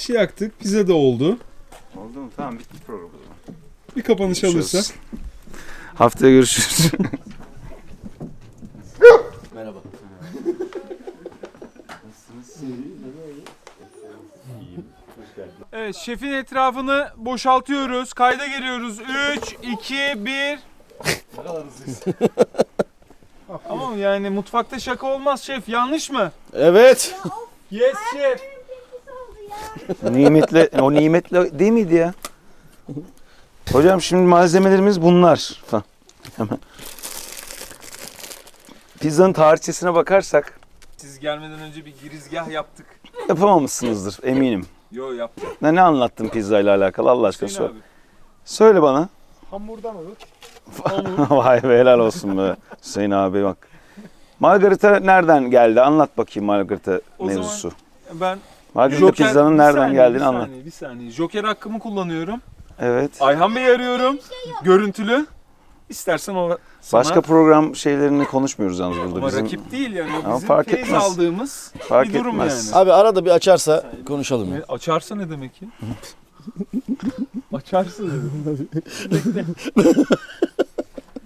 ateşi yaktık. Pizza da oldu. Oldu mu? Tamam, bitti program o zaman. Bir kapanış alırsa. Haftaya görüşürüz. Merhaba. Evet, şefin etrafını boşaltıyoruz. Kayda giriyoruz. 3, 2, 1. Ama yani mutfakta şaka olmaz şef. Yanlış mı? Evet. Yes şef. O nimetli değil miydi ya? Hocam şimdi malzemelerimiz bunlar. Hemen. Pizzanın tarihçesine bakarsak Siz gelmeden önce bir girizgah yaptık. yapamamışsınızdır eminim. Yo yaptık. Ne anlattın pizzayla alakalı Allah aşkına Hüseyin söyle. abi. Söyle bana. Hamurdan olur. Vay be, helal olsun be Hüseyin abi bak. Margarita nereden geldi? Anlat bakayım Margarita O mevzusu. Ben Margarita pizzanın bir nereden saniye, geldiğini bir anlat. saniye, bir saniye. Joker hakkımı kullanıyorum. Evet. Ayhan Bey'i arıyorum. Görüntülü. İstersen o sana... Başka program şeylerini konuşmuyoruz yalnız burada. Ama Bizim rakip değil yani. O Ama bizim fark feyiz etmez. aldığımız Fark bir durum etmez. yani. Abi arada bir açarsa konuşalım ya. Açarsa ne demek ya? Açarsa dedim. Bekle.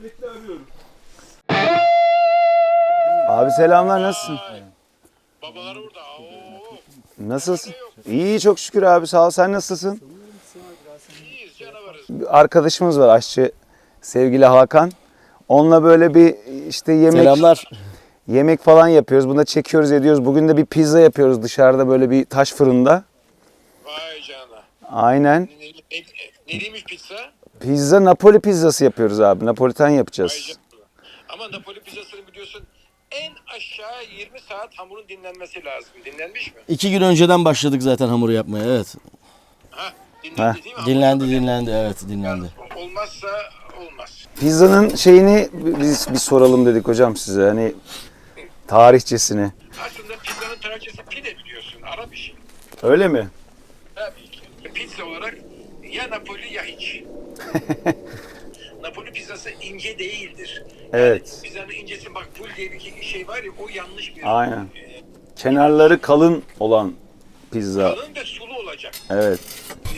Bekle arıyorum. Abi selamlar, nasılsın? Babalar burada. Nasılsın? İyi çok şükür abi, sağ ol. Sen nasılsın? İyiyiz, canavarız. Arkadaşımız var, aşçı sevgili Hakan. Onunla böyle bir işte Selamlar. yemek falan yapıyoruz. Bunu da çekiyoruz, ediyoruz. Bugün de bir pizza yapıyoruz dışarıda böyle bir taş fırında. Vay canına. Aynen. Neliymiş pizza? Pizza, Napoli pizzası yapıyoruz abi. Napolitan Vay yapacağız. canına. Ama Napoli pizzasını biliyorsun en aşağı 20 saat hamurun dinlenmesi lazım. Dinlenmiş mi? 2 gün önceden başladık zaten hamuru yapmaya, evet. Ha, dinlendi değil mi? Dinlendi, evet dinlendi. Olmazsa olmaz. Pizzanın şeyini biz bir soralım dedik hocam size. Hani tarihçesini. Aslında pizzanın tarihçesi pide biliyorsun. Arap işi. Öyle mi? Tabii ki. Pizza olarak ya Napoli ya hiç. Napoli pizzası ince değildir. Evet. Pizzanın incesi bak full diye bir şey var ya o yanlış bir. Aynen. Kenarları kalın olan pizza. Kalın ve sulu olacak. Evet.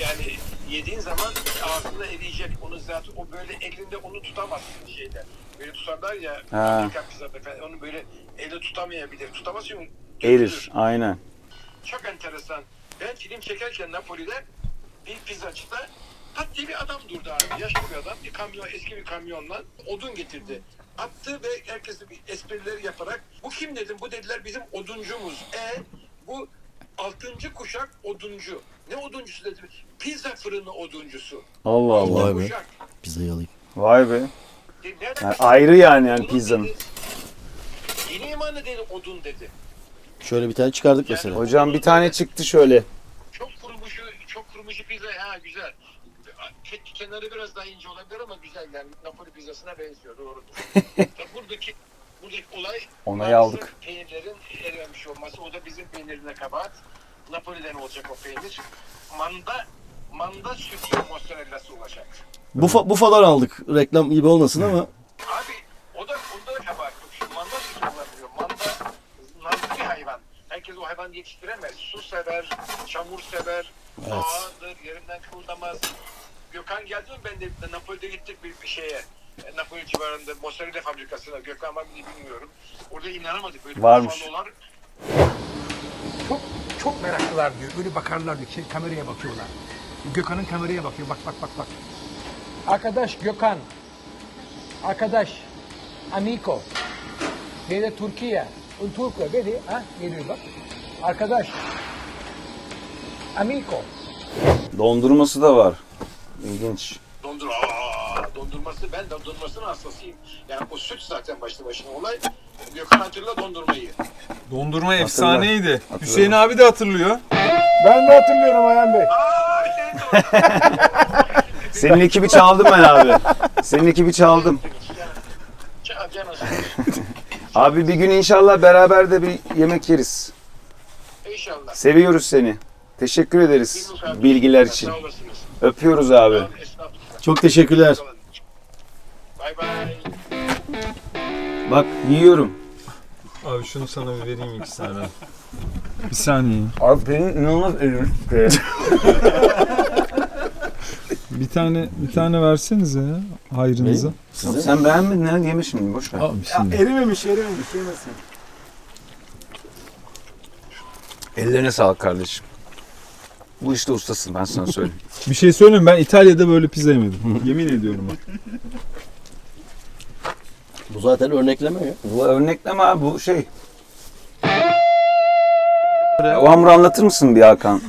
Yani yediğin zaman ağzında eriyecek. Onu zaten o böyle elinde onu tutamazsın şeyde. Böyle tutarlar ya. Ha. Amerikan pizzada falan. Onu böyle elde tutamayabilir. Tutamazsın. Erir. Aynen. Çok enteresan. Ben film çekerken Napoli'de bir pizzacıda hatta bir adam durdu abi. Yaşlı bir adam. Bir kamyon, eski bir kamyonla odun getirdi. Attı ve herkese bir esprileri yaparak bu kim dedim. Bu dediler bizim oduncumuz. Bu 6. kuşak oduncu. Ne oduncusu dedim. Pizza fırını oduncusu. Allah Allah. Vay be. Kuşak. Pizzayı alayım. Vay be. Nereden Yani ayrı yani Odun pizzanın. dedi. Yeni imanı dedi odun dedi. Şöyle bir tane çıkardık mesela. Hocam bir tane çıktı şöyle. Çok kurumuşu pizza ha güzel. Kenarı biraz daha ince olabilir ama güzel yani Napoli pizzasına benziyor doğrudur. buradaki olay Onayı maalesef aldık. peynirlerin erimemiş olması. O da bizim peynirine kabahat. Napoli'den olacak o peynir. Manda sütü mozzarellası olacak. Bufalar aldık. Reklam gibi olmasın ama. Abi onda da kabahat yok. Şu manda sütü olabiliyor. Manda nazlı bir hayvan. Herkes o hayvan yetiştiremez. Su sever, çamur sever, ağırdır, yerinden kıvıldamaz. Gökhan geldi mi? Ben de Napoli'de gittik bir şeye. Napoli civarında mozzarella fabrikasına. Gökhan var mı bilmiyorum. Orada inanamadık. Böyle Varmış. bufalolar. Çok meraklılar diyor. Böyle bakarlar diyor. Kameraya bakıyorlar. Gökhan'ın kameraya bakıyor. Bak. Arkadaş Gökhan. Arkadaş. Amico. Vede Türkiye. Un Turco. Vedi. Ha? Geliyor bak. Arkadaş. Amico. Dondurması da var. İlginç. Dondurması, ben dondurmasının hastasıyım. Yani o süt zaten başlı başına olay. Gökhan hatırla dondurmayı. Dondurma efsaneydi. Hüseyin abi de hatırlıyor. Ben de hatırlıyorum Ayhan Bey. Senin ekibi çaldım ben abi. Senin ekibi çaldım. Abi bir gün inşallah beraber de bir yemek yeriz. İnşallah. Seviyoruz seni. Teşekkür ederiz bilgiler için. Sağ olasınız. Öpüyoruz abi. Estağfurullah. Çok teşekkürler. Bay bay. Bak yiyorum. Abi şunu sana bir vereyim 2 tane. Bir saniye. Abi peynir inanılmaz erimiş. Bir tane versenize ya hayrınıza. Size. Sen beğenmedin ya yeme şimdi boş ver. Abi şimdi. Erimemiş yemesin. Ellerine sağlık kardeşim. Bu işte ustasın ben sana söyleyeyim. Bir şey söyleyeyim, ben İtalya'da böyle pizza yemedim. Yemin ediyorum bak. Bu zaten örnekleme ya. Bu örnekleme abi bu şey. O hamuru anlatır mısın bir Hakan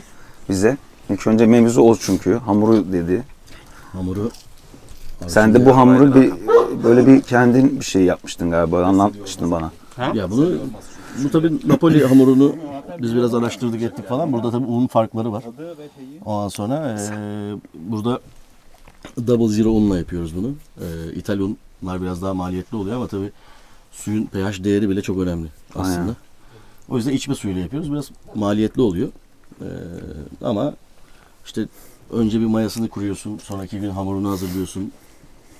bize? İlk önce mevzu o çünkü. Hamuru dedi. Hamuru. Sen de bu hamuru böyle bir kendin bir şey yapmıştın galiba. Anlatmıştın bana. Ya bu tabii Napoli hamurunu biz biraz araştırdık ettik falan. Burada tabii un farkları var. Ondan sonra burada double zero unla yapıyoruz bunu. İtalyan unlar biraz daha maliyetli oluyor ama tabii suyun pH değeri bile çok önemli aslında. Aynen. O yüzden içme suyuyla yapıyoruz. Biraz maliyetli oluyor. Ama işte önce bir mayasını kuruyorsun. Sonraki gün hamurunu hazırlıyorsun.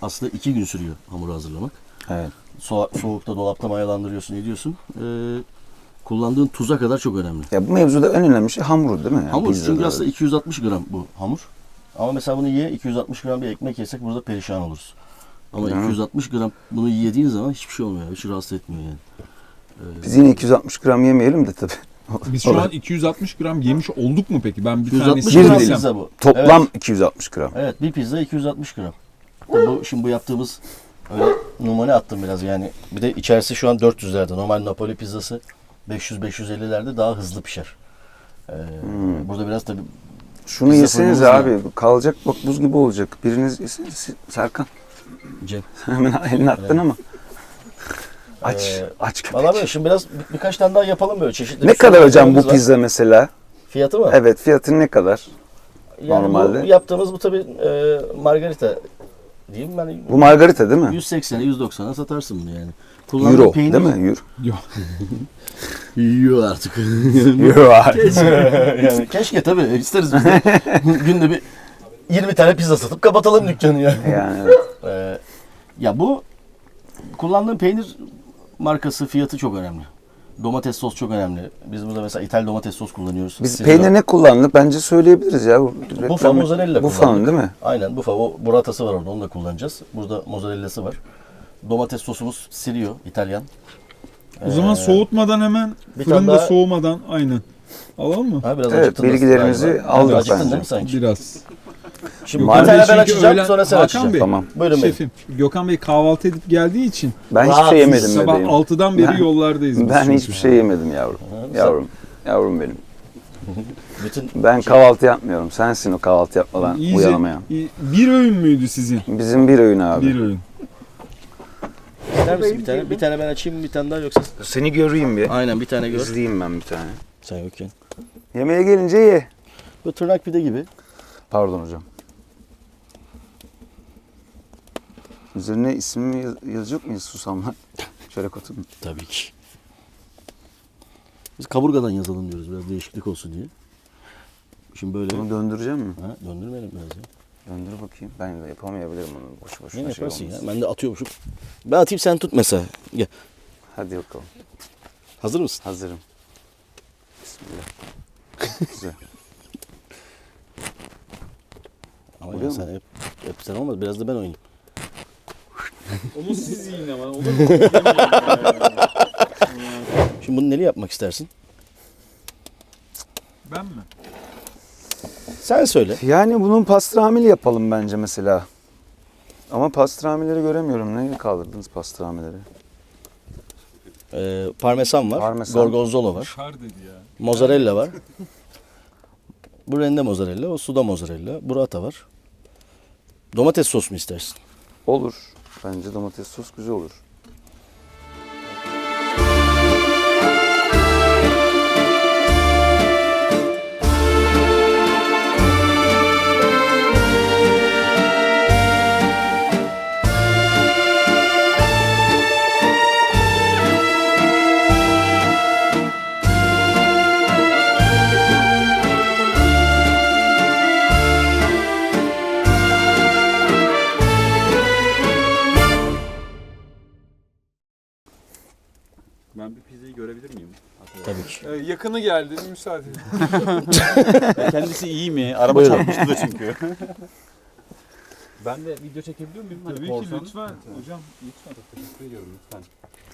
Aslında 2 gün sürüyor hamuru hazırlamak. Evet. Soğukta dolapta mayalandırıyorsun, ediyorsun. Kullandığın tuza kadar çok önemli. Ya bu mevzuda en önemli şey hamuru değil mi? Yani Hamur pizzada çünkü öyle. aslında 260 gram bu hamur. Ama mesela bunu 260 gram bir ekmek yesek burada perişan oluruz. Ama Değil mi? 260 gram bunu yediğin zaman hiçbir şey olmuyor. Hiç rahatsız etmiyor yani. Biz yine 260 gram yemeyelim de tabii. Biz şu an 260 gram yemiş olduk mu peki? Ben bir 260 tanesini gram yesem. pizza bu. Toplam Evet, 260 gram. evet, bir pizza 260 gram. Tabii şimdi bu yaptığımız öyle numune attım biraz yani. Bir de içerisi şu an 400'lerde. Normal Napoli pizzası 500-550'lerde daha hızlı pişer. Burada biraz tabii Şunu Pizza yeseniz fırınımız abi. Kalacak bak buz gibi olacak. Biriniz yeseniz. Serkan. Cem. Hemen elini attın ama. Aç. Aç köpek. Valla böyle şimdi biraz birkaç tane daha yapalım böyle çeşitli. Ne bir kadar sürü hocam bu ürünümüz var. pizza mesela? Fiyatı mı? Evet fiyatı ne kadar? Yani normalde. bu yaptığımız bu tabii margarita diyeyim ben Bu margarita değil mi? 180'e 190'a satarsın bunu yani. Kullandığın Euro peynir, değil mi? Euro. Yok. Yiyor artık. Euro abi. Yani keşke tabii isteriz biz de. Günde bir 20 tane pizza satıp kapatalım dükkanı ya. Yani evet. Ya bu kullandığın peynir markası fiyatı çok önemli. Domates sos çok önemli. Biz burada mesela İtalyan domates sos kullanıyoruz. Biz Sizin peynir ne kullandık? Bence söyleyebiliriz ya. Buffa mozzarella Buffa'nın kullandık. değil mi? Aynen Buffa. O burratası var orada. Onu da kullanacağız. Burada mozzarellası var. Domates sosumuz Sirio İtalyan. O zaman soğutmadan hemen bir tane fırında daha- soğumadan aynen. Alalım mı? Ha, biraz Evet, acıktın nasıl bilgilerinizi galiba? aldık Acıktın bence. değil mi sanki? Biraz. Şimdi Gökhan bir tane Bey ben çünkü açacağım öğlen- sonra sen Hakan açacaksın. Bey, Tamam. Buyurun bey. Şefim, Gökhan Bey kahvaltı edip geldiği için Ben hiçbir Rahatsız. şey yemedim sabah bebeğim. 6'dan beri Ben- yollardayız. biz Ben çünkü. hiçbir şey yemedim yavrum. Yavrum. Yavrum benim. Bütün Ben kahvaltı yapmıyorum. Sensin o kahvaltı yapmadan İyice- uyanamayan. Bir öğün müydü sizin? Bizim bir öğün abi. Bir öğün. ister misin bir tane? Bir tane ben açayım bir tane daha yoksa? Seni göreyim bir. Aynen bir tane gör. İzleyeyim ben bir tane. Sen yokken. Yemeğe gelince ye. Bu tırnak pide gibi. Pardon hocam. Üzerine ismimi yazacak mıyız susamla? Şöyle koyalım. Tabii ki. Biz kaburgadan yazalım diyoruz biraz değişiklik olsun diye. Şimdi böyle Bunu döndüreceğim mi? döndürmeyelim biraz ya. Döndür bakayım. Ben de yapamayabilirim onu. Boşu boşuna Ne şey yaparsın ya? olmasın. Ben de atıyormuşum. Ben atayım sen tut mesela. Gel. Hadi bakalım. Hazır mısın? Hazırım. Bismillah. Güzel. Ama Oluyor ya mu? sen hep sen olmaz. Biraz da ben oynayayım. Onu siz yiyin ama olur Şimdi bunu nereye yapmak istersin? Ben mi? Sen söyle. Yani bunun pastramili yapalım bence mesela. Ama pastramileri göremiyorum. Neyle kaldırdınız pastramileri? Parmesan var. Parmesan. Gorgonzola var. Kar dedi ya. Mozzarella var. Bu rende mozzarella. O suda mozzarella. Burrata var. Domates sos mu istersin? Olur. Bence domates sos güzel olur. Yakını geldi. Müsaade edin. Kendisi iyi mi? Araba Buyurun. çarpmıştı da çünkü. Ben de video çekebiliyor muyum? Hani Tabii ki korsanı? lütfen. Hocam lütfen teşekkür ediyorum lütfen.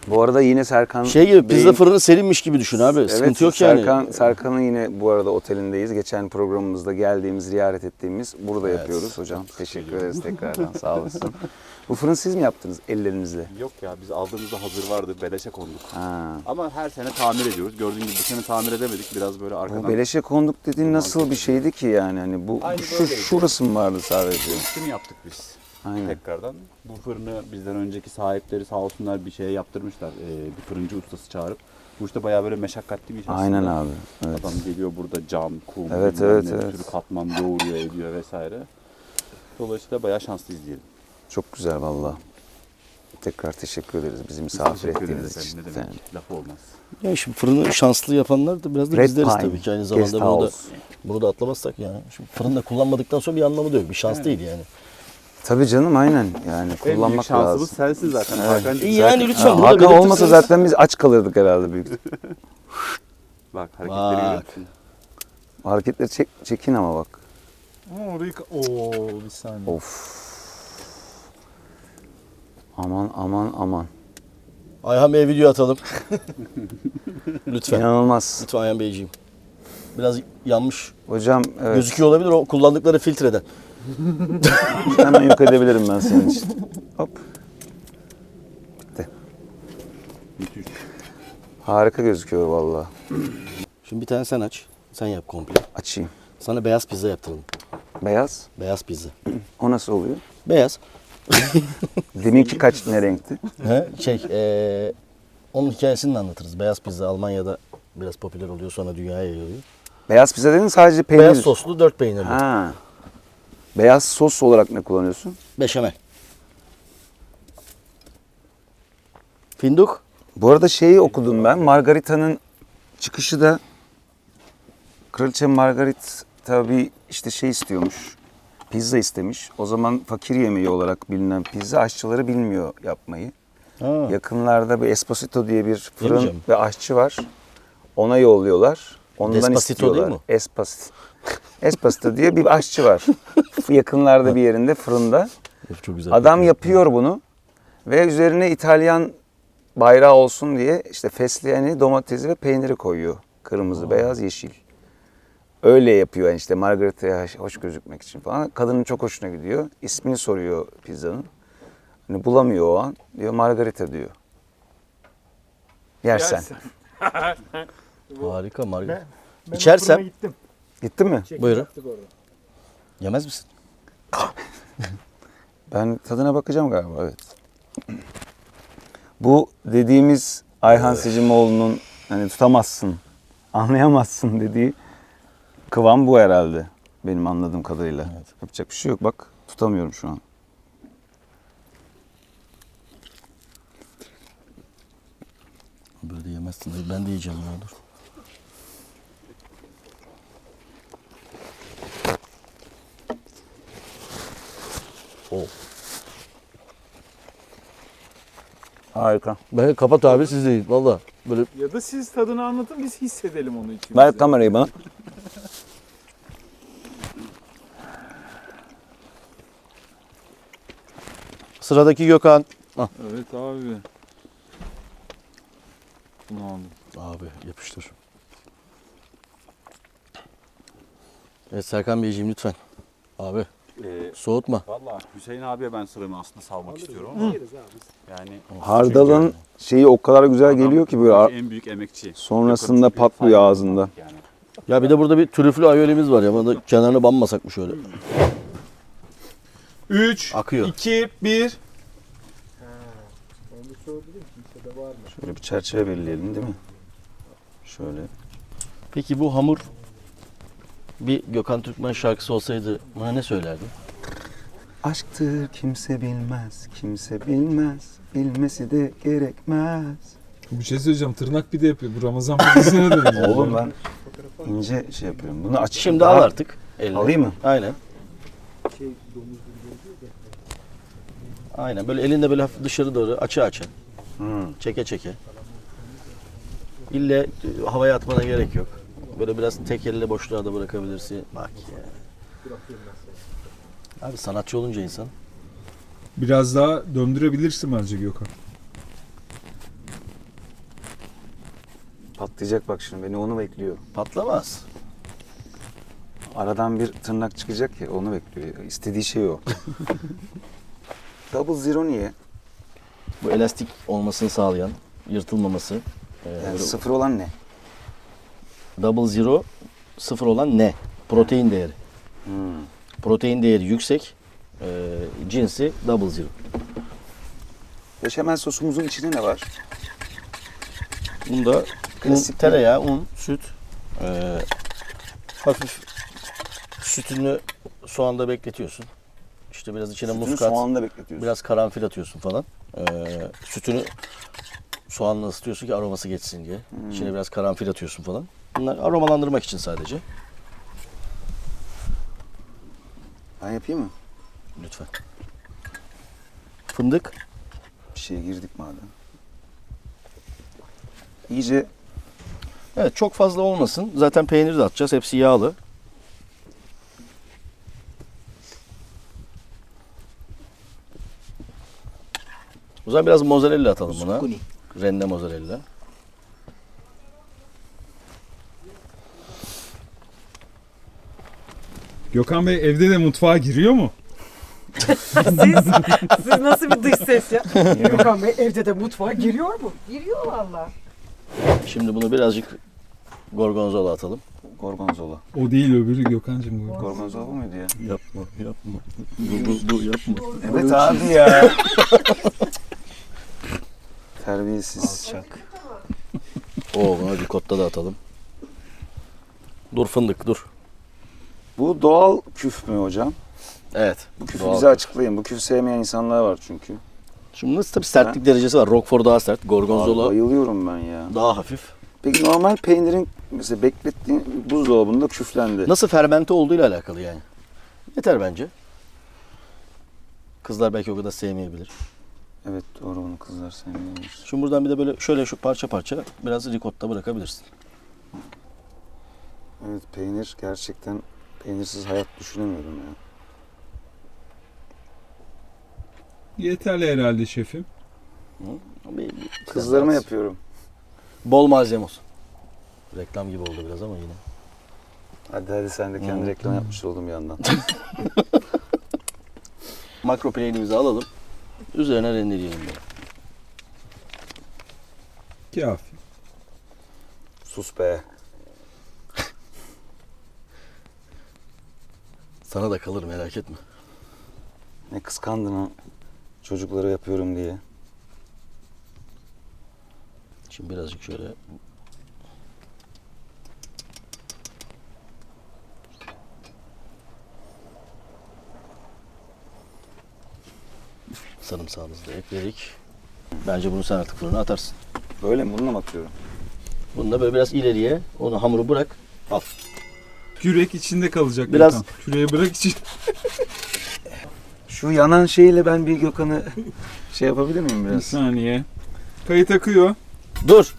Bu arada yine Serkan Şey gibi pizza Bey'in- fırını serinmiş gibi düşün abi. Evet, Sıkıntı yok yani. Serkan'ın yine bu arada otelindeyiz. Geçen programımızda geldiğimiz, ziyaret ettiğimiz burada yapıyoruz hocam. Teşekkür ederiz tekrardan. Sağ olasın. Bu fırını siz mi yaptınız ellerinizle? Yok ya biz aldığımızda hazır vardı. Beleşe konduk. Ha. Ama her sene tamir ediyoruz. Gördüğün gibi bu sene tamir edemedik. Biraz böyle arkadan. Bu beleşe konduk dediğin nasıl bir şeydi ki yani? Hani bu Aynı şu böyleydi. şurası mı vardı sadece? Üstünü yaptık biz. Aynen. Tekrardan. Bu fırını bizden önceki sahipleri sağ olsunlar bir şeye yaptırmışlar. Bir fırıncı ustası çağırıp. Bu işte bayağı böyle meşakkatli bir iş aslında. Aynen abi. Evet. Adam geliyor burada cam, kum, Evet, bilmem evet, ne, evet. bir sürü katman doğuruyor, ediyor vesaire. Dolayısıyla bayağı şanslıyız diyelim. Çok güzel valla. Tekrar teşekkür ederiz bizi misafir Teşekkür ettiğiniz ederiz. için. Ne demek? Lafı olmaz. Ya şimdi fırını şanslı yapanlar da biraz da Red bizleriz Pine, tabii ki aynı Guest zamanda House. bunu da atlamazsak yani. Şimdi fırında kullanmadıktan sonra bir anlamı da yok. Bir şans değil yani. Tabii canım aynen yani En büyük kullanmak şansımız lazım. sensin zaten. Evet. Hakan'cığım. Yani lütfen burada Hakan olmasa belirtirseniz- zaten biz aç kalırdık herhalde büyük. Bak hareketleri görüyor Bak. musun? Hareketleri çekin ama bak. Ama orayı... Oo bir saniye. Of. Aman aman aman. Ayhan Bey'e video atalım. Lütfen. İnanılmaz. Lütfen Ayhan Beyciğim. Biraz yanmış Hocam evet. gözüküyor olabilir o kullandıkları filtreden. Hemen yok edebilirim ben senin için. Hop. Bitti. Müthiş. Harika gözüküyor valla. Şimdi bir tane sen aç. Sen yap komple. Açayım. Sana beyaz pizza yaptıralım. Beyaz. Beyaz pizza. O nasıl oluyor? Beyaz. Deminki kaç ne renkti? Onun hikayesini de anlatırız. Beyaz pizza Almanya'da biraz popüler oluyor sonra dünyaya yayılıyor. Beyaz pizza dedin sadece peynir. Beyaz soslu 4 peynirli. Ha. Beyaz sos olarak ne kullanıyorsun? Beşamel. Finduk. Bu arada şeyi okudum ben. Margarita'nın çıkışı da Kraliçe Margarita bir işte şey istiyormuş. Pizza istemiş. O zaman fakir yemeği olarak bilinen pizza aşçıları bilmiyor yapmayı. Ha. Yakınlarda bir Esposito diye bir fırın Yemeyeceğim. ve aşçı var. Ona yolluyorlar. Ondan Despacito istiyorlar. değil mi? Esposito diye bir aşçı var. Yakınlarda bir yerinde fırında. Çok güzel. Adam yapıyor bunu ve üzerine İtalyan bayrağı olsun diye işte fesleğeni, domatesi ve peyniri koyuyor. Kırmızı, beyaz, yeşil. Öyle yapıyor yani işte Margarita'ya hoş gözükmek için falan. Kadının çok hoşuna gidiyor. İsmini soruyor pizzanın. Hani bulamıyor o an. Diyor Margarita diyor. Yersen. Yersen. Harika margarita. Ben İçersem- fırına gittim. Gitti mi? Buyurun. Yaptık orada. Yemez misin? Ben tadına bakacağım galiba evet. Bu dediğimiz Ayhan Sicimoğlu'nun hani tutamazsın, anlayamazsın dediği kıvam bu herhalde. Benim anladığım kadarıyla. Yapacak bir şey yok bak tutamıyorum şu an. Böyle yemezsin. Ben de yiyeceğim ya dur. Oh. Harika. Ben kapat abi siz de yiyin. Valla. Böyle Ya da siz tadını anlatın biz hissedelim onu içimizde. Ver kamerayı bana. sıradaki Gökhan. Evet abi. Bunu aldım. Abi yapıştır. Evet Serkan Beyciğim lütfen. Abi soğutma. Valla Hüseyin abiye ben sıramı aslında salmak istiyorum ama yani Hardalın şeyi o kadar güzel geliyor ki böyle bence en büyük emekçi. sonrasında Gökhan'ın çünkü patlıyor saygı ağzında. duymak yani. Ya bir de burada bir trüflü ayolimiz var ya. Bana da kenarına banmasak mı şöyle? 3, Akıyor. 2, 1. Şöyle bir çerçeve belirleyelim değil mi? Şöyle. Peki bu hamur bir Gökhan Türkmen şarkısı olsaydı bana ne söylerdin? Aşktır kimse bilmez, kimse bilmez, bilmesi de gerekmez. Bir şey söyleyeceğim. Tırnak pide yapıyor. Bu Ramazan pidesine dönüyor. Oğlum ben ince şey yapıyorum. Bunu aç. Şimdi al artık. Eline. Alayım mı? Aynen. Aynen böyle elinde böyle hafif dışarı doğru açı açı. Çeke çeke. İlle havaya atmana gerek yok. Böyle biraz tek elle boşluğa da bırakabilirsin. Bak ya. Abi sanatçı olunca insan. Biraz daha döndürebilirsin bence Gökhan. Patlayacak bak şimdi. Beni onu bekliyor. Patlamaz. Aradan bir tırnak çıkacak ya onu bekliyor. İstediği şey o. Double Zero niye? Bu elastik olmasını sağlayan, yırtılmaması. Yani Böyle sıfır olan ne? Double Zero sıfır olan ne? Protein değeri. Protein değeri yüksek. Cinsi Double Zero. Beşamel sosumuzun içinde ne var? Bunda Klasik tereyağı, un, süt, hafif sütünü soğanda bekletiyorsun. İşte biraz içine Sütünü muskat, soğanla bekletiyorsun. biraz karanfil atıyorsun falan. Sütünü soğanla ısıtıyorsun ki aroması geçsin diye. İçine biraz karanfil atıyorsun falan. Bunlar aromalandırmak için sadece. Ben yapayım mı? Lütfen. Fındık. Bir şeye girdik madem. İyice Evet, çok fazla olmasın. Zaten peynir de atacağız. Hepsi yağlı. O zaman biraz mozzarella atalım buna. Rende mozzarella. Gökhan Bey evde de mutfağa giriyor mu? Siz nasıl bir dış ses ya? Gökhan Bey evde de mutfağa giriyor mu? Giriyor valla. Şimdi bunu birazcık gorgonzola atalım. gorgonzola. O değil öbürü Gökhan'cığım. Bu. Gorgonzola bu muydu ya? Yapma, yapma. Bu yapma. Evet abi ya. Terbiyesiz. Oo, buna ricotta da atalım. Dur fındık, dur. Bu doğal küf mü hocam? Evet. Bu küfü doğal. bize açıklayın. Bu küfü sevmeyen insanlar var çünkü. Şimdi nasıl tabii sertlik derecesi var. Roquefort daha sert, Abi gorgonzola bayılıyorum ben ya. daha hafif. Peki normal peynirin mesela beklettiğin buzdolabında küflendi. Nasıl fermente olduğuyla alakalı yani. Yeter bence. Kızlar belki o kadar sevmeyebilir. Evet doğru bunu kızlar sevmiyor. Şimdi buradan bir de böyle şöyle şu parça parça biraz ricotta bırakabilirsin. Evet peynir gerçekten peynirsiz hayat düşünemiyorum ya. Yeterli herhalde şefim. Kızlarıma yapıyorum. Bol malzeme olsun. Reklam gibi oldu biraz ama yine. Hadi sen de kendi reklam yapmış oldum bir yandan. Makro peynirimizi alalım. Üzerine rendeleyelim böyle. Kafi. Sus be. Sana da kalır merak etme. Ne kıskandın ha. Çocuklara yapıyorum diye. Şimdi birazcık şöyle sarımsağımızı da ekledik. Bence bunu sen artık fırına atarsın. Böyle mi? Bununla mı atıyorum? Bunu da böyle biraz ileriye, onu hamuru bırak. Al. Kürek içinde kalacak Biraz- Gökhan. Küreği bırak için. Şu yanan şeyle ben bir Gökhan'ı şey yapabilir miyim Bir biraz? saniye. Kayıt akıyor. Dur.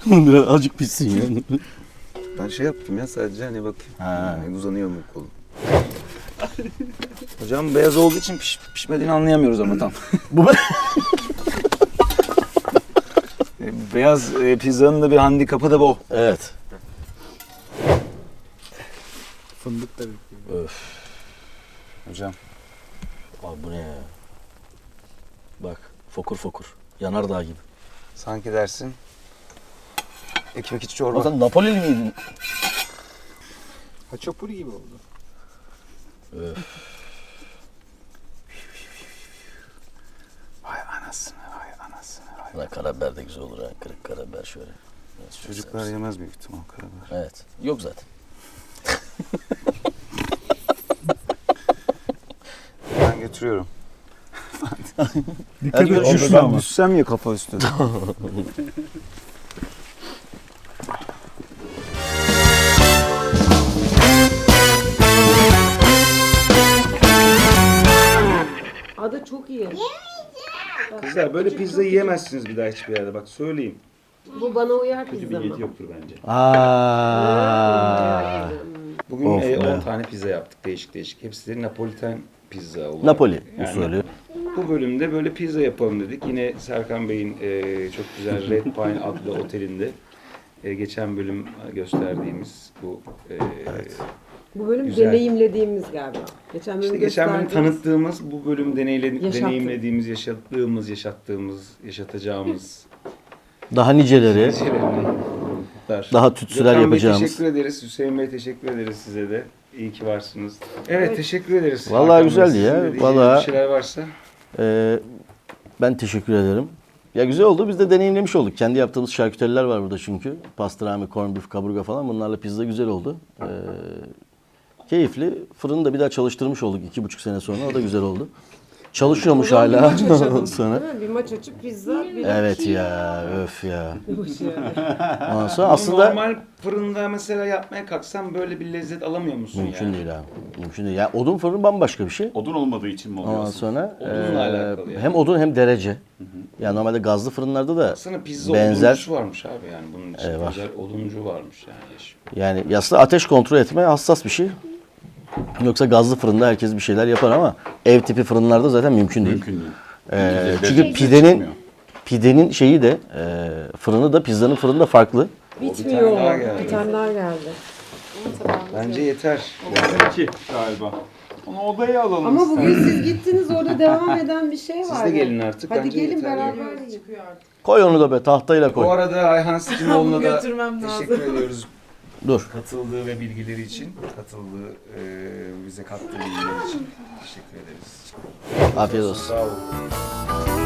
Biraz azıcık pişsin ya. Ben şey yaptım ya sadece hani bakayım. Ha. Yani uzanıyor mu kolum? Hocam beyaz olduğu için pişmediğini anlayamıyoruz ama tam. Bu Beyaz pizzanın da bir handikapı da bu. Evet. Fındık da bekliyor. Öf. Hocam Abi bu ne ya? Bak fokur fokur. Yanardağ gibi. sanki dersin ekmek içi Ama çorba. sen Napoli'li miydin? Haçapuri gibi oldu. Öf. Vay anasını vay anasını vay. Buna karabiber de güzel olur ha. Kırık karabiber şöyle. Biraz çok Çocuklar seversin. yemez büyük ihtimal karabiber. Evet. Yok zaten. Ben götürüyorum. Dikkat et görüşürüz. düşme ama. Düşsem ya kafa üstü. Adı çok iyi. Kızlar böyle pizza yiyemezsiniz bir daha hiçbir yerde. Bak söyleyeyim. Bu bana uyar Kötü pizza bir mı? niyeti yoktur bence. Bugün Of be. 10 tane pizza yaptık değişik değişik. Hepsi de Napoliten pizza olarak. Napoli Yani usulü. bu bölümde böyle pizza yapalım dedik. Yine Serkan Bey'in çok güzel Red Pine adlı otelinde geçen bölüm gösterdiğimiz bu Bu bölüm Güzel. deneyimlediğimiz galiba. Geçen bölüm işte geçen bölüm gösterdiğimiz. tanıttığımız, bu bölüm Yaşattığımız. deneyimlediğimiz, yaşatacağımız Daha niceleri, daha tütsüler Gökhan Bey, yapacağımız. teşekkür ederiz. Hüseyin Bey teşekkür ederiz size de. İyi ki varsınız. Evet, teşekkür ederiz. Vallahi Hakan Bey, güzeldi sizin ya. de diyeceğiniz Vallahi- bir şeyler varsa. Ben teşekkür ederim. Ya güzel oldu. Biz de deneyimlemiş olduk. Kendi yaptığımız şarküteriler var burada çünkü. Pastrami, corned beef, kaburga falan. Bunlarla pizza güzel oldu. keyifli. Fırını da bir daha çalıştırmış olduk 2,5 sene sonra. O da güzel oldu. Çalışıyormuş hala. Sonra. Değil mi? Bir maç açıp pizza. Bir Evet ya, öf ya. Hoş yani. Ondan sonra Ama aslında normal fırında mesela yapmaya kalksam böyle bir lezzet alamıyor musun mümkün yani? değil abi. Mümkün değil. Yani odun fırını bambaşka bir şey. Odun olmadığı için mi oluyor Ondan aslında? sonra Odunla alakalı yani. hem odun hem derece. Yani normalde gazlı fırınlarda da Aslında pizza benzer. oduncusu varmış abi yani bunun için. Var. Özel oduncu varmış yani. Yani aslında ateş kontrol etme hassas bir şey. Yoksa gazlı fırında herkes bir şeyler yapar ama ev tipi fırınlarda zaten mümkün değil. Mümkün değil. Çünkü pidenin şeyi de fırını da pizzanın fırını da farklı. Bitmiyor. daha geldi. Bir tane daha geldi. Bence yeter. İki galiba. Onu odaya alalım. Ama bugün siz gittiniz orada devam eden bir şey var. Siz de gelin artık. Hadi Bence gelin yeter. beraber yiyin. Koy onu da be tahtayla Bu koy. arada Ayhan Sicimoğlu'na da Götürmem lazım. teşekkür ediyoruz. Dur. Katıldığı ve bilgileri için. Bize kattığı bilgiler için. Teşekkür ederiz. Afiyet olsun. Sağ olun.